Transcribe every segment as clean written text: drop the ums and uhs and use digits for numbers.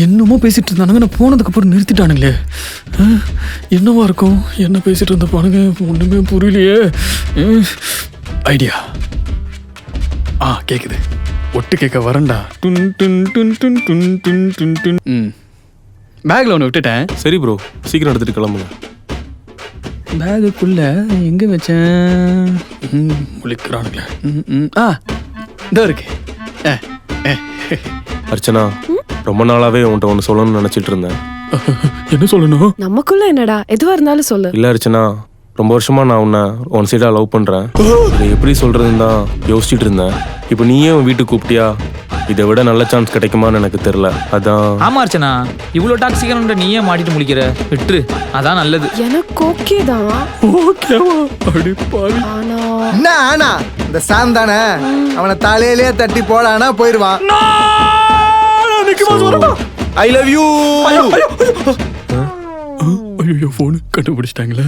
என்னமோ பேசிட்டு இருந்தானுங்க, நான் போனதுக்கு அப்புறம் நிறுத்திட்டானுங்களே. என்னவா இருக்கும்? என்ன பேசிட்டு இருந்த பானுங்க, ஒண்ணுமே புரியலையே. ஐடியா கேக்குது. ஒட்டு கேட்க வரண்டா. டுன் டுன் டுன் டுன் டுன் டுன் டுன் டுன். பேக்ல ஒன்று விட்டுட்டேன். சரி ப்ரோ, சீக்கிரம் எடுத்துட்டு கிளம்புங்க. பேகுக்குள்ள எங்க வச்சேன்? முழிக்கிறானுங்களே. இதோ இருக்கு. அர்ச்சனா, ரொம்ப நாளாவே உன்கிட்ட ஒன்று சொல்லணும்னு நினைச்சிட்டு இருந்தேன். என்ன சொல்லணும்? நமக்குள்ள என்னடா, எதுவா இருந்தாலும் சொல்லு. இல்ல அர்ச்சனா, ரொம்ப வருஷமா நான் உன்னை ஒன் சைடா லவ் பண்றேன். இதை எப்படி சொல்றதுன்னு தான் யோசிச்சுட்டு இருந்தேன். இப்போ நீயே உன் வீட்டுக்கு கூப்பிட்டியா? இதை விட நல்ல சான்ஸ் கிடைக்குமான்னு எனக்கு தெரியல. அதான். ஆமா அர்ச்சனா, இவ்வளோ டாக்ஸிக்கான நீயே மாட்டிட்டு முடிக்கிற, விட்டுரு, அதான் நல்லது. எனக்கு ஓகே தான். ஓகேவா? அடிப்பாவி. ஆனா என்ன ஆனா? இந்த சாம் தானே, அவனை தலையிலே தட்டி போடானா போயிடுவான். I love you. ஐயோ, போன் கண்டுபிடிச்சிட்டாங்களே.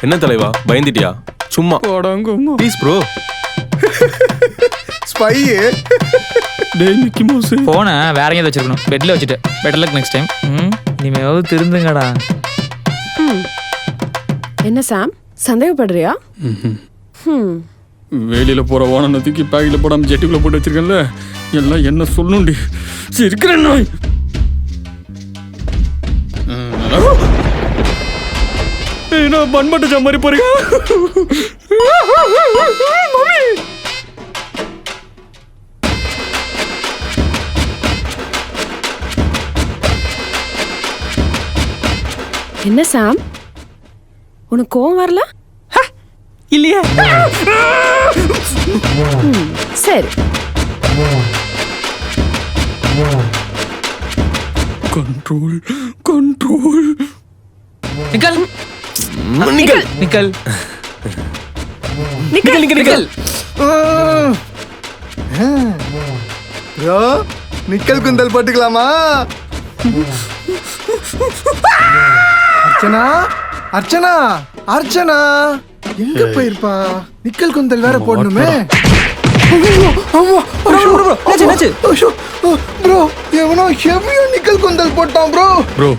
என்ன தலைவா, பயந்துட்டியா? சும்மா ப்ளீஸ் ப்ரோ. ஸ்பை. டேய் மிக்கி மவுஸ், போனை வேற எங்கேயாவது வச்சிருக்கணும், பெட்ல வச்சுட்டு. Better luck next time. இனிமேவாவது திருந்துங்கடா. என்ன சாம், சந்தேகப்படுறியா? வேலியில போற வானனை தூக்கி பேக்கில் போடாம ஜெட்டுக்குள்ள போட்டு வச்சிருக்கேன்ல, எல்லாம் என்ன சொல்லணும்டி. இருக்கிறேன் நாய். நான் பண்பட்ட மாதிரி போறீங்க. என்ன சாம், உனக்கு கோவம் வரல? இல்லையே. சரி. Control control. Nickel nickel nickel nickel nickel nickel. Bro, nickel குந்தல் போட்டுக்கலாமா? அர்ச்சனா, அர்ச்சனா, அர்ச்சனா எங்க போயிருப்பா? நிக்கல் குந்தல் வேற போடணுமே. ப்ரோ, எவனோ ஹெவியா நிக்கல் குந்தல் போட்டான் ப்ரோ. ப்ரோ,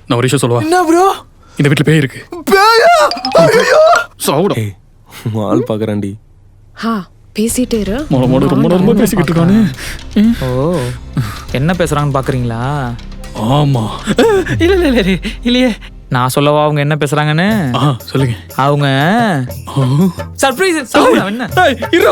நான் ஒரு விஷயம் சொல்லவா? என்ன ப்ரோ? இந்த வீட்டுல பேய் இருக்கு. பேயா? ஐயோ, சாவுடா. ஆள் பாக்குறான்டி. பேசிட்டே இரு. மொட ரொம்ப ரொம்ப பேசிக்கிட்டு இருக்கானே. ஓ, என்ன பேசுறாங்கன்னு பாக்குறீங்களா? ஆமா. இல்ல இல்ல இல்ல இல்லையே, நான் சொல்லவா அவங்க என்ன பேசுறாங்கன்னு? சொல்லுங்க. அவங்க சர்ப்ரைஸ். என்ன